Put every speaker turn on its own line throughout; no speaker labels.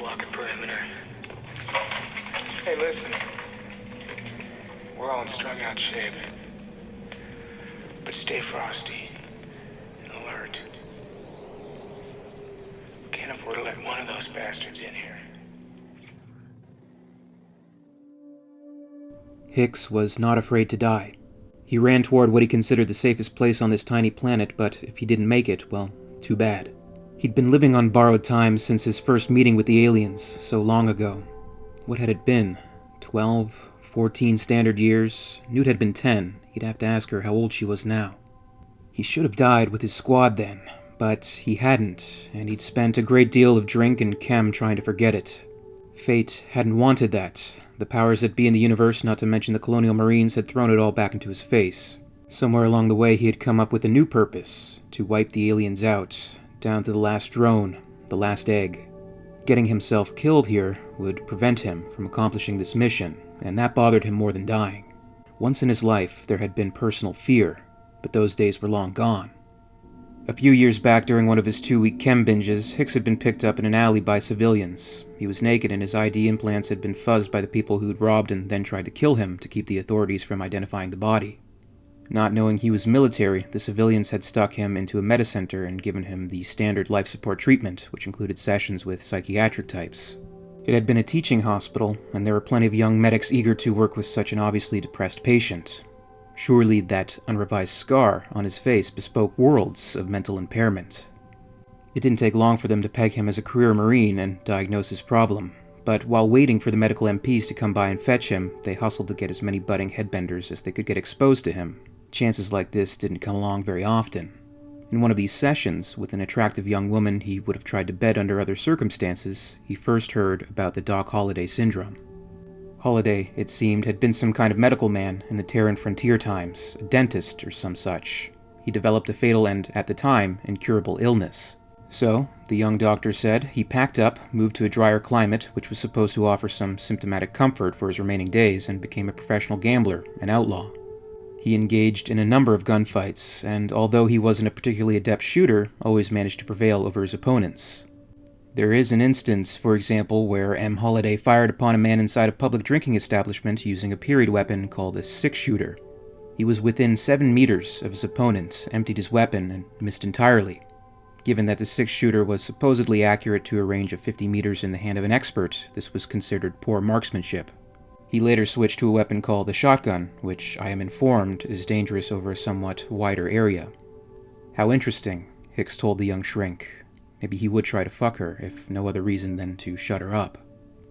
blocking perimeter. Hey, listen. We're all in strung-out shape. But stay frosty and alert. Can't afford to let one of those bastards in here.
Hicks was not afraid to die. He ran toward what he considered the safest place on this tiny planet, but if he didn't make it, well, too bad. He'd been living on borrowed time since his first meeting with the aliens, so long ago. What had it been? 12, 14 standard years? Newt had been 10. He'd have to ask her how old she was now. He should have died with his squad then, but he hadn't, and he'd spent a great deal of drink and chem trying to forget it. Fate hadn't wanted that. The powers that be in the universe, not to mention the Colonial Marines, had thrown it all back into his face. Somewhere along the way he had come up with a new purpose, to wipe the aliens out, down to the last drone, the last egg. Getting himself killed here would prevent him from accomplishing this mission, and that bothered him more than dying. Once in his life there had been personal fear, but those days were long gone. A few years back, during one of his 2-week chem binges, Hicks had been picked up in an alley by civilians. He was naked and his ID implants had been fuzzed by the people who'd robbed and then tried to kill him to keep the authorities from identifying the body. Not knowing he was military, the civilians had stuck him into a medicenter and given him the standard life support treatment, which included sessions with psychiatric types. It had been a teaching hospital, and there were plenty of young medics eager to work with such an obviously depressed patient. Surely that unrevised scar on his face bespoke worlds of mental impairment. It didn't take long for them to peg him as a career Marine and diagnose his problem, but while waiting for the medical MPs to come by and fetch him, they hustled to get as many budding headbenders as they could get exposed to him. Chances like this didn't come along very often. In one of these sessions, with an attractive young woman he would have tried to bed under other circumstances, he first heard about the Doc Holliday syndrome. Holliday, it seemed, had been some kind of medical man in the Terran frontier times, a dentist or some such. He developed a fatal and, at the time, incurable illness. So, the young doctor said, he packed up, moved to a drier climate, which was supposed to offer some symptomatic comfort for his remaining days, and became a professional gambler, an outlaw. He engaged in a number of gunfights, and although he wasn't a particularly adept shooter, always managed to prevail over his opponents. There is an instance, for example, where M. Holliday fired upon a man inside a public drinking establishment using a period weapon called a six-shooter. He was within 7 meters of his opponent, emptied his weapon, and missed entirely. Given that the six-shooter was supposedly accurate to a range of 50 meters in the hand of an expert, this was considered poor marksmanship. He later switched to a weapon called a shotgun, which, I am informed, is dangerous over a somewhat wider area. How interesting, Hicks told the young shrink. Maybe he would try to fuck her, if no other reason than to shut her up.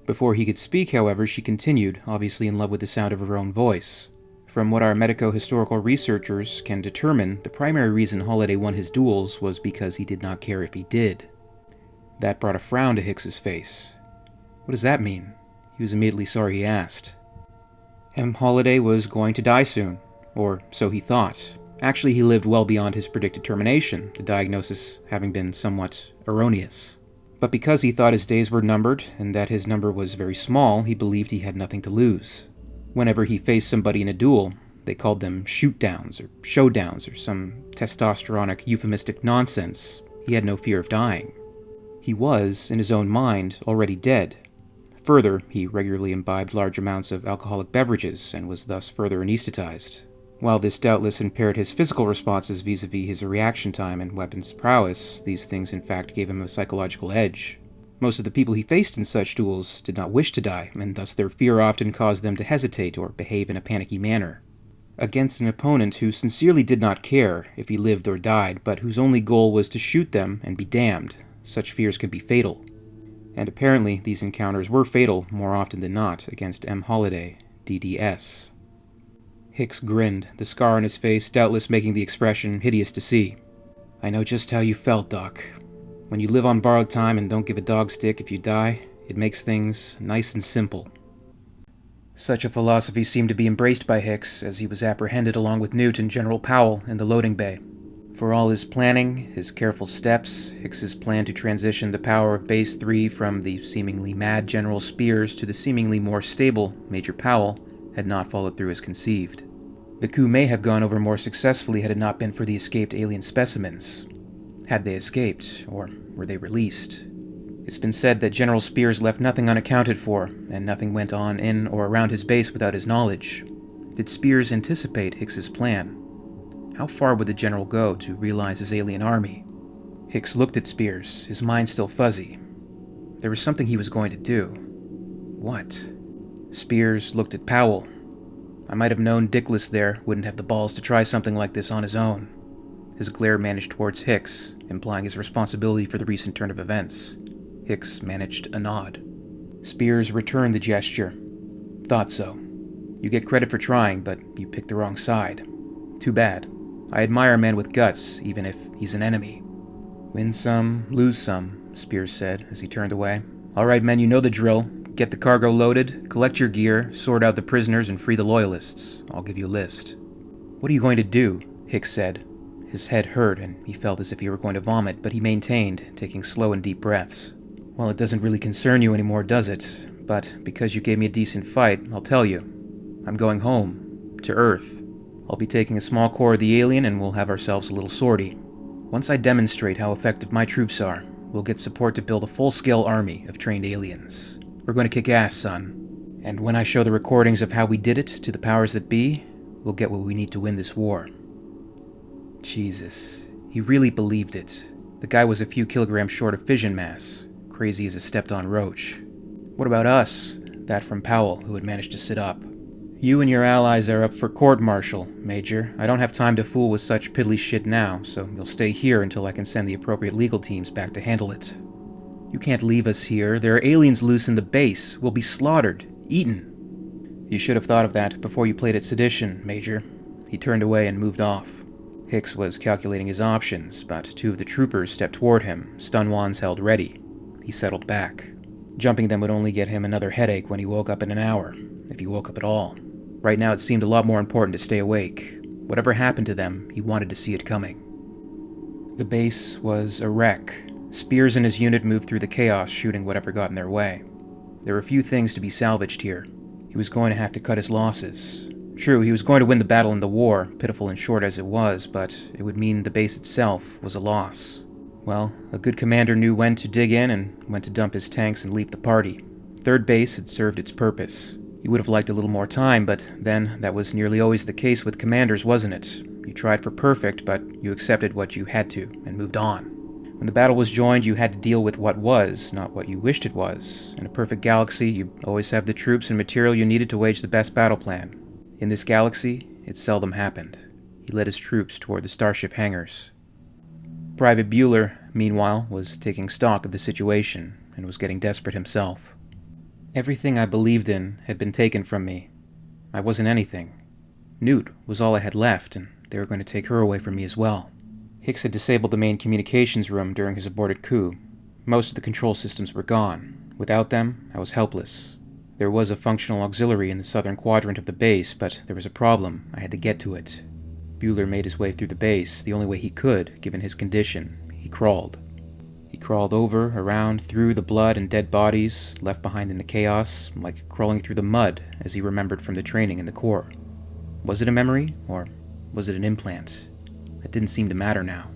Before he could speak, however, she continued, obviously in love with the sound of her own voice. From what our medico-historical researchers can determine, the primary reason Holliday won his duels was because he did not care if he did. That brought a frown to Hicks's face. What does that mean? He was immediately sorry he asked. M. Holliday was going to die soon, or so he thought. Actually, he lived well beyond his predicted termination, the diagnosis having been somewhat erroneous. But because he thought his days were numbered, and that his number was very small, he believed he had nothing to lose. Whenever he faced somebody in a duel, they called them shoot-downs or showdowns or some testosteronic euphemistic nonsense. He had no fear of dying. He was, in his own mind, already dead. Further, he regularly imbibed large amounts of alcoholic beverages and was thus further anesthetized. While this doubtless impaired his physical responses vis-a-vis his reaction time and weapons prowess, these things in fact gave him a psychological edge. Most of the people he faced in such duels did not wish to die, and thus their fear often caused them to hesitate or behave in a panicky manner. Against an opponent who sincerely did not care if he lived or died, but whose only goal was to shoot them and be damned, such fears could be fatal. And apparently these encounters were fatal more often than not against M. Holliday, DDS. Hicks grinned, the scar on his face doubtless making the expression hideous to see. I know just how you felt, Doc. When you live on borrowed time and don't give a dog's dick if you die, it makes things nice and simple. Such a philosophy seemed to be embraced by Hicks as he was apprehended along with Newt and General Powell in the loading bay. For all his planning, his careful steps, Hicks's plan to transition the power of Base 3 from the seemingly mad General Spears to the seemingly more stable Major Powell had not followed through as conceived. The coup may have gone over more successfully had it not been for the escaped alien specimens. Had they escaped, or were they released? It's been said that General Spears left nothing unaccounted for, and nothing went on in or around his base without his knowledge. Did Spears anticipate Hicks's plan? How far would the general go to realize his alien army? Hicks looked at Spears, his mind still fuzzy. There was something he was going to do. What? Spears looked at Powell. I might have known Dickless there wouldn't have the balls to try something like this on his own. His glare managed towards Hicks, implying his responsibility for the recent turn of events. Hicks managed a nod. Spears returned the gesture. Thought so. You get credit for trying, but you picked the wrong side. Too bad. I admire a man with guts, even if he's an enemy. Win some, lose some, Spears said as he turned away. All right, men, you know the drill. Get the cargo loaded, collect your gear, sort out the prisoners, and free the loyalists. I'll give you a list. What are you going to do? Hicks said. His head hurt, and he felt as if he were going to vomit, but he maintained, taking slow and deep breaths. Well, it doesn't really concern you anymore, does it? But because you gave me a decent fight, I'll tell you. I'm going home. To Earth. I'll be taking a small core of the alien, and we'll have ourselves a little sortie. Once I demonstrate how effective my troops are, we'll get support to build a full-scale army of trained aliens. We're going to kick ass, son. And when I show the recordings of how we did it to the powers that be, we'll get what we need to win this war. Jesus. He really believed it. The guy was a few kilograms short of fission mass. Crazy as a stepped-on roach. What about us? That from Powell, who had managed to sit up. You and your allies are up for court-martial, Major. I don't have time to fool with such piddly shit now, so you'll stay here until I can send the appropriate legal teams back to handle it. You can't leave us here. There are aliens loose in the base. We'll be slaughtered. Eaten. You should have thought of that before you played at sedition, Major. He turned away and moved off. Hicks was calculating his options, but two of the troopers stepped toward him, stun wands held ready. He settled back. Jumping them would only get him another headache when he woke up in an hour, if he woke up at all. Right now it seemed a lot more important to stay awake. Whatever happened to them, he wanted to see it coming. The base was a wreck. Spears and his unit moved through the chaos, shooting whatever got in their way. There were few things to be salvaged here. He was going to have to cut his losses. True, he was going to win the battle in the war, pitiful and short as it was, but it would mean the base itself was a loss. Well, a good commander knew when to dig in and when to dump his tanks and leave the party. Third base had served its purpose. He would have liked a little more time, but then that was nearly always the case with commanders, wasn't it? You tried for perfect, but you accepted what you had to and moved on. When the battle was joined, you had to deal with what was, not what you wished it was. In a perfect galaxy, you always have the troops and material you needed to wage the best battle plan. In this galaxy, it seldom happened. He led his troops toward the starship hangars. Private Bueller, meanwhile, was taking stock of the situation and was getting desperate himself. Everything I believed in had been taken from me. I wasn't anything. Newt was all I had left, and they were going to take her away from me as well. Hicks had disabled the main communications room during his aborted coup. Most of the control systems were gone. Without them, I was helpless. There was a functional auxiliary in the southern quadrant of the base, but there was a problem. I had to get to it. Bueller made his way through the base, the only way he could, given his condition. He crawled. He crawled over, around, through the blood and dead bodies, left behind in the chaos, like crawling through the mud, as he remembered from the training in the Corps. Was it a memory, or was it an implant? It didn't seem to matter now.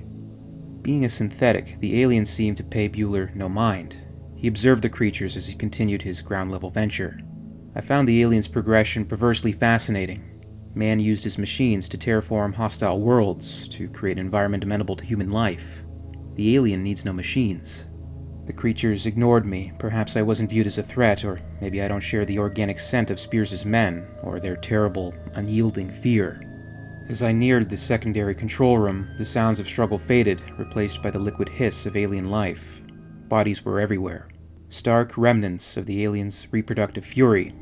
Being a synthetic, the alien seemed to pay Bueller no mind. He observed the creatures as he continued his ground-level venture. I found the alien's progression perversely fascinating. Man used his machines to terraform hostile worlds, to create an environment amenable to human life. The alien needs no machines. The creatures ignored me. Perhaps I wasn't viewed as a threat, or maybe I don't share the organic scent of Spears' men, or their terrible, unyielding fear. As I neared the secondary control room, the sounds of struggle faded, replaced by the liquid hiss of alien life. Bodies were everywhere. Stark remnants of the aliens' reproductive fury.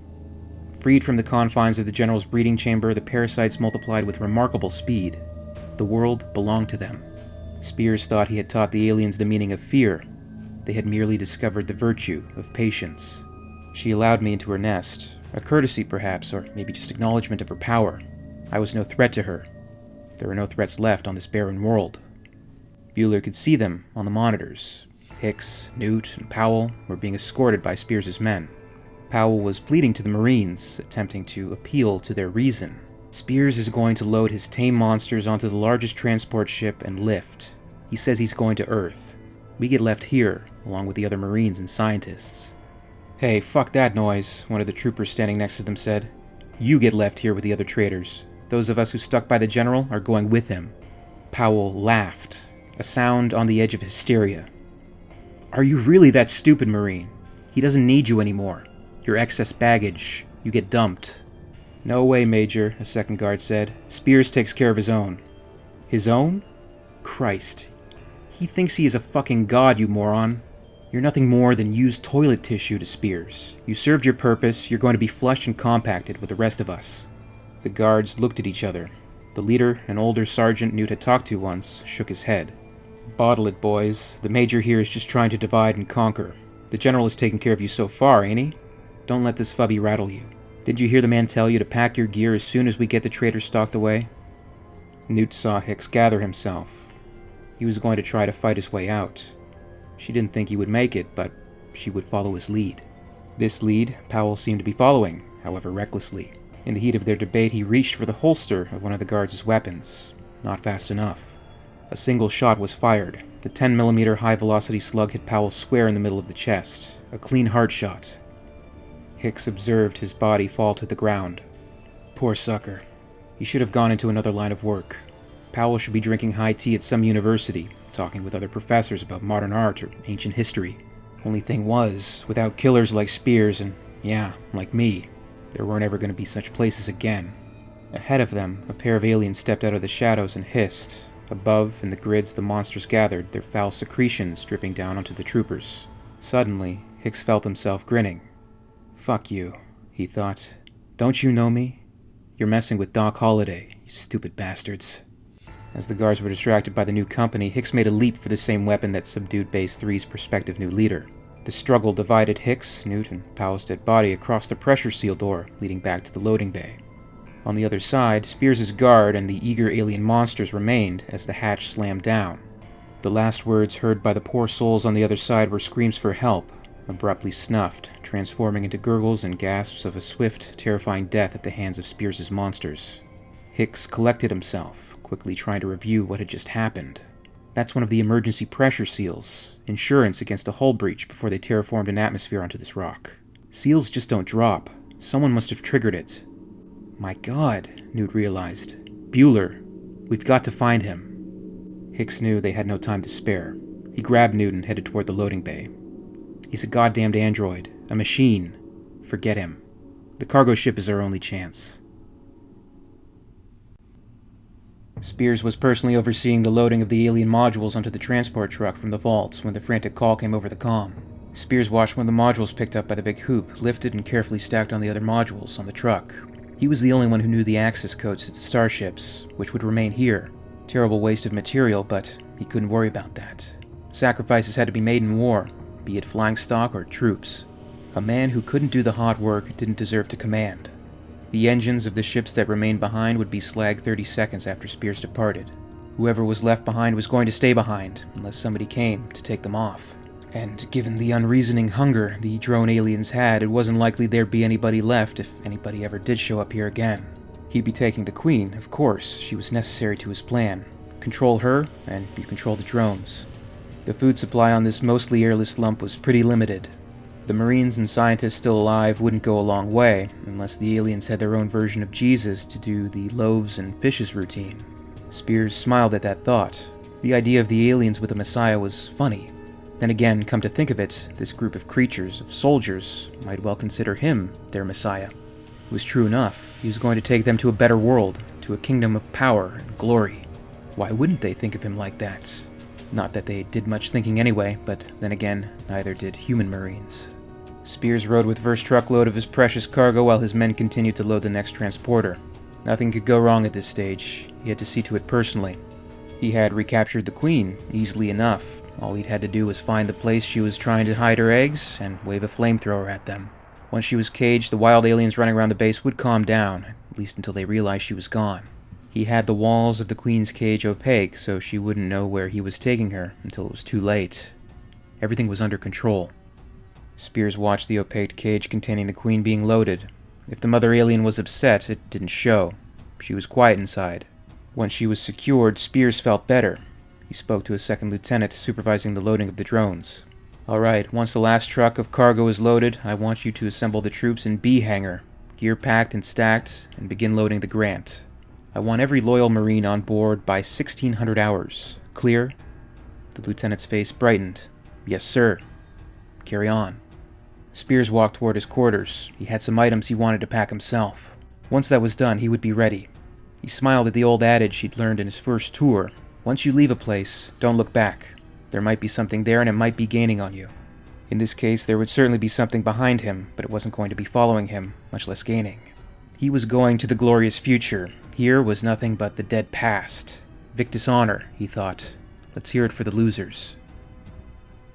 Freed from the confines of the General's breeding chamber, the parasites multiplied with remarkable speed. The world belonged to them. Spears thought he had taught the aliens the meaning of fear. They had merely discovered the virtue of patience. She allowed me into her nest, a courtesy perhaps, or maybe just acknowledgement of her power. I was no threat to her. There were no threats left on this barren world. Bueller could see them on the monitors. Hicks, Newt, and Powell were being escorted by Spears' men. Powell was pleading to the Marines, attempting to appeal to their reason. Spears is going to load his tame monsters onto the largest transport ship and lift. He says he's going to Earth. We get left here, along with the other Marines and scientists. Hey, fuck that noise, one of the troopers standing next to them said. You get left here with the other traitors. Those of us who stuck by the general are going with him. Powell laughed, a sound on the edge of hysteria. Are you really that stupid, Marine? He doesn't need you anymore. You're excess baggage. You get dumped. No way, Major, a second guard said. Spears takes care of his own. His own? Christ. He thinks he is a fucking god, you moron. You're nothing more than used toilet tissue to Spears. You served your purpose, you're going to be flushed and compacted with the rest of us. The guards looked at each other. The leader, an older sergeant Newt had talked to once, shook his head. Bottle it, boys. The Major here is just trying to divide and conquer. The General has taken care of you so far, ain't he? Don't let this fubby rattle you. Did you hear the man tell you to pack your gear as soon as we get the traitors stocked away? Newt saw Hicks gather himself. He was going to try to fight his way out. She didn't think he would make it, but she would follow his lead. This lead, Powell seemed to be following, however recklessly. In the heat of their debate, he reached for the holster of one of the guards' weapons. Not fast enough. A single shot was fired. The 10mm high-velocity slug hit Powell square in the middle of the chest. A clean heart shot. Hicks observed his body fall to the ground. Poor sucker. He should have gone into another line of work. Powell should be drinking high tea at some university, talking with other professors about modern art or ancient history. Only thing was, without killers like Spears and, yeah, like me, there weren't ever going to be such places again. Ahead of them, a pair of aliens stepped out of the shadows and hissed. Above, in the grids, the monsters gathered, their foul secretions dripping down onto the troopers. Suddenly, Hicks felt himself grinning. Fuck you, he thought. Don't you know me? You're messing with Doc Holliday, you stupid bastards. As the guards were distracted by the new company, Hicks made a leap for the same weapon that subdued Base 3's prospective new leader. The struggle divided Hicks, Newt, and Powell's dead body across the pressure seal door leading back to the loading bay. On the other side, Spears' guard and the eager alien monsters remained as the hatch slammed down. The last words heard by the poor souls on the other side were screams for help, abruptly snuffed, transforming into gurgles and gasps of a swift, terrifying death at the hands of Spears' monsters. Hicks collected himself, quickly trying to review what had just happened. That's one of the emergency pressure seals, insurance against a hull breach before they terraformed an atmosphere onto this rock. Seals just don't drop. Someone must have triggered it. My God, Newt realized. Bueller. We've got to find him. Hicks knew they had no time to spare. He grabbed Newt and headed toward the loading bay. He's a goddamned android. A machine. Forget him. The cargo ship is our only chance. Spears was personally overseeing the loading of the alien modules onto the transport truck from the vaults when the frantic call came over the comm. Spears watched when the modules picked up by the big hoop, lifted and carefully stacked on the other modules on the truck. He was the only one who knew the access codes to the starships, which would remain here. Terrible waste of material, but he couldn't worry about that. Sacrifices had to be made in war, be it flying stock or troops. A man who couldn't do the hot work didn't deserve to command. The engines of the ships that remained behind would be slagged 30 seconds after Spears departed. Whoever was left behind was going to stay behind, unless somebody came to take them off. And given the unreasoning hunger the drone aliens had, it wasn't likely there'd be anybody left if anybody ever did show up here again. He'd be taking the Queen, of course. She was necessary to his plan. Control her, and you control the drones. The food supply on this mostly airless lump was pretty limited. The Marines and scientists still alive wouldn't go a long way, unless the aliens had their own version of Jesus to do the loaves and fishes routine. Spears smiled at that thought. The idea of the aliens with a messiah was funny. Then again, come to think of it, this group of creatures, of soldiers, might well consider him their messiah. It was true enough. He was going to take them to a better world, to a kingdom of power and glory. Why wouldn't they think of him like that? Not that they did much thinking anyway, but then again, neither did human Marines. Spears rode with first truckload of his precious cargo while his men continued to load the next transporter. Nothing could go wrong at this stage. He had to see to it personally. He had recaptured the Queen, easily enough. All he'd had to do was find the place she was trying to hide her eggs and wave a flamethrower at them. Once she was caged, the wild aliens running around the base would calm down, at least until they realized she was gone. He had the walls of the Queen's cage opaque, so she wouldn't know where he was taking her until it was too late. Everything was under control. Spears watched the opaque cage containing the Queen being loaded. If the mother alien was upset, it didn't show. She was quiet inside. Once she was secured, Spears felt better. He spoke to a second lieutenant supervising the loading of the drones. "All right, once the last truck of cargo is loaded, I want you to assemble the troops in B hangar, gear packed and stacked, and begin loading the Grant. I want every loyal Marine on board by 1600 hours. Clear?" The lieutenant's face brightened. "Yes, sir." "Carry on." Spears walked toward his quarters. He had some items he wanted to pack himself. Once that was done, he would be ready. He smiled at the old adage he'd learned in his first tour. Once you leave a place, don't look back. There might be something there and it might be gaining on you. In this case, there would certainly be something behind him, but it wasn't going to be following him, much less gaining. He was going to the glorious future. Here was nothing but the dead past. Victus honor, he thought. Let's hear it for the losers.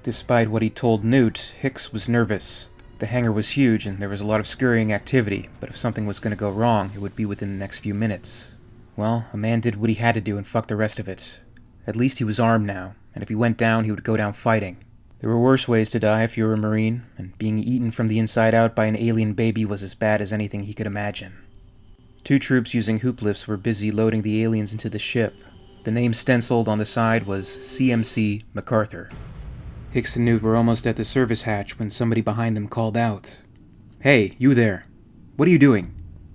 Despite what he told Newt, Hicks was nervous. The hangar was huge and there was a lot of scurrying activity, but if something was going to go wrong, it would be within the next few minutes. Well, a man did what he had to do and fuck the rest of it. At least he was armed now, and if he went down, he would go down fighting. There were worse ways to die if you were a Marine, and being eaten from the inside out by an alien baby was as bad as anything he could imagine. 2 troops using hoop lifts were busy loading the aliens into the ship. The name stenciled on the side was CMC McArthur. Hicks and Newt were almost at the service hatch when somebody behind them called out. "Hey, you there. What are you doing?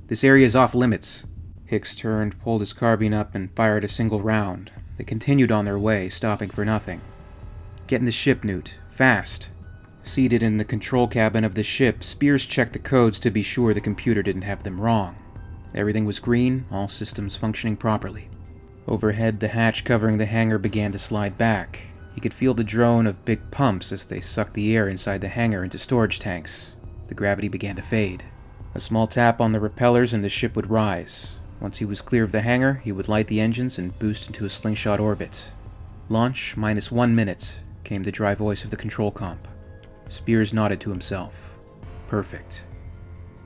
This area is off limits." Hicks turned, pulled his carbine up, and fired a single round. They continued on their way, stopping for nothing. "Get in the ship, Newt. Fast." Seated in the control cabin of the ship, Spears checked the codes to be sure the computer didn't have them wrong. Everything was green, all systems functioning properly. Overhead, the hatch covering the hangar began to slide back. He could feel the drone of big pumps as they sucked the air inside the hangar into storage tanks. The gravity began to fade. A small tap on the propellers and the ship would rise. Once he was clear of the hangar, he would light the engines and boost into a slingshot orbit. "Launch minus 1 minute," came the dry voice of the control comp. Spears nodded to himself. Perfect.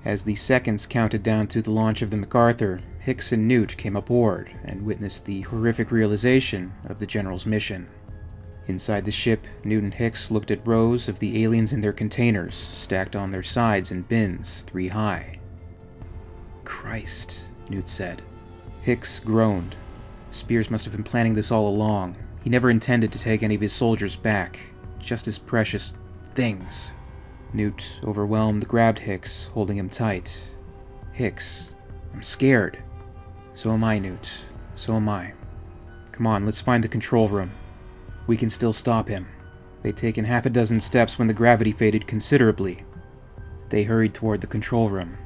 As the seconds counted down to the launch of the McArthur, Hicks and Newt came aboard and witnessed the horrific realization of the General's mission. Inside the ship, Newt and Hicks looked at rows of the aliens in their containers, stacked on their sides in bins, 3 high. "Christ," Newt said. Hicks groaned. Spears must have been planning this all along. He never intended to take any of his soldiers back, just his precious things. Newt, overwhelmed, grabbed Hicks, holding him tight. "Hicks, I'm scared." "So am I, Newt. So am I. Come on, let's find the control room. We can still stop him." They'd taken 6 steps when the gravity faded considerably. They hurried toward the control room.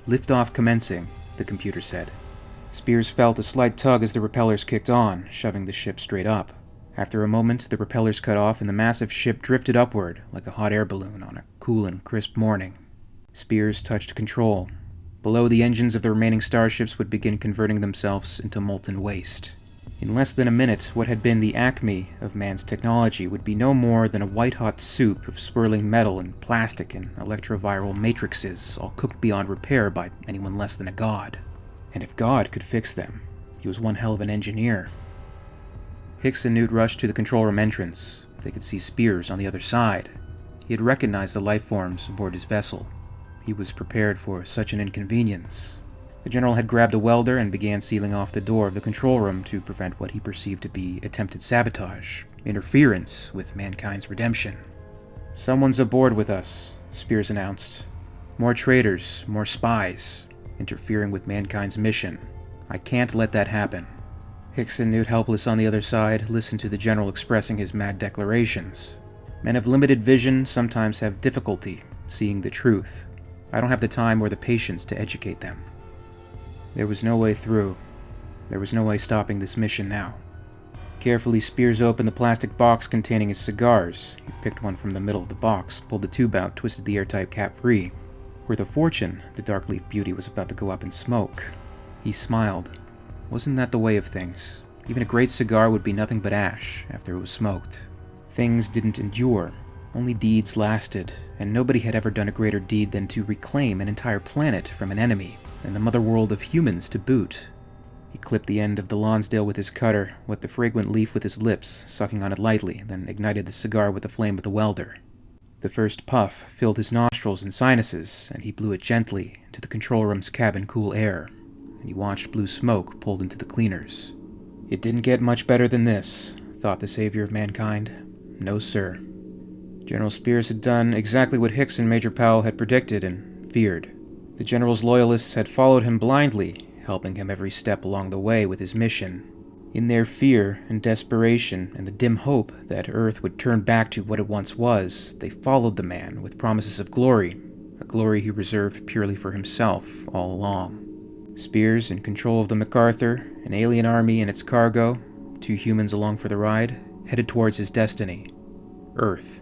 "Liftoff commencing," the computer said. Spears felt a slight tug as the propellers kicked on, shoving the ship straight up. After a moment, the propellers cut off and the massive ship drifted upward like a hot air balloon on a cool and crisp morning. Spears touched control. Below, the engines of the remaining starships would begin converting themselves into molten waste. In less than a minute, what had been the acme of man's technology would be no more than a white-hot soup of swirling metal and plastic and electroviral matrices, all cooked beyond repair by anyone less than a god. And if God could fix them, he was one hell of an engineer. Hicks and Newt rushed to the control room entrance. They could see Spears on the other side. He had recognized the life forms aboard his vessel. He was prepared for such an inconvenience. The General had grabbed a welder and began sealing off the door of the control room to prevent what he perceived to be attempted sabotage, interference with mankind's redemption. "Someone's aboard with us," Spears announced. "More traitors, more spies, interfering with mankind's mission. I can't let that happen." Hicks and Newt, helpless on the other side, listened to the General expressing his mad declarations. Men of limited vision sometimes have difficulty seeing the truth. I don't have the time or the patience to educate them. There was no way through. There was no way stopping this mission now. Carefully, Spears opened the plastic box containing his cigars. He picked one from the middle of the box, pulled the tube out, twisted the airtight cap free. Worth a fortune, the dark leaf beauty was about to go up in smoke. He smiled. Wasn't that the way of things? Even a great cigar would be nothing but ash after it was smoked. Things didn't endure. Only deeds lasted, and nobody had ever done a greater deed than to reclaim an entire planet from an enemy, and the mother world of humans to boot. He clipped the end of the Lonsdale with his cutter, wet the fragrant leaf with his lips, sucking on it lightly, then ignited the cigar with the flame of the welder. The first puff filled his nostrils and sinuses, and he blew it gently into the control room's cabin cool air, and he watched blue smoke pulled into the cleaners. It didn't get much better than this. thought the savior of mankind. No, sir. General Spears had done exactly what Hicks and Major Powell had predicted and feared. The general's loyalists had followed him blindly, helping him every step along the way with his mission. In their fear and desperation and the dim hope that Earth would turn back to what it once was, they followed the man with promises of glory, a glory he reserved purely for himself all along. Spears, in control of the McArthur, an alien army and its cargo, 2 humans along for the ride, headed towards his destiny, Earth.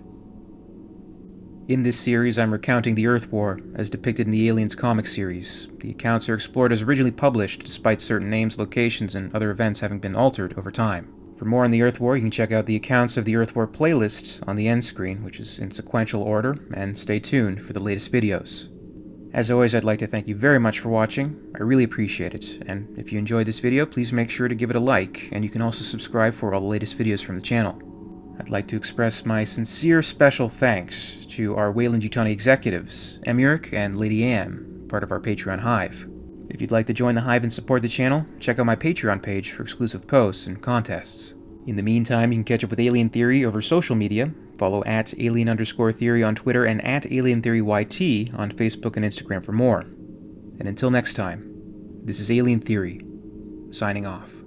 In this series, I'm recounting the Earth War, as depicted in the Aliens comic series. The accounts are explored as originally published, despite certain names, locations, and other events having been altered over time. For more on the Earth War, you can check out the accounts of the Earth War playlist on the end screen, which is in sequential order, and stay tuned for the latest videos. As always, I'd like to thank you very much for watching. I really appreciate it, and if you enjoyed this video, please make sure to give it a like, and you can also subscribe for all the latest videos from the channel. I'd like to express my sincere special thanks to our WEYLAND executives, EmYarUk and Lady Anne, part of our Patreon Hive. If you'd like to join the Hive and support the channel, check out my Patreon page for exclusive posts and contests. In the meantime, you can catch up with Alien Theory over social media. Follow @alien_theory on Twitter and @alientheoryyt on Facebook and Instagram for more. And until next time, this is Alien Theory, signing off.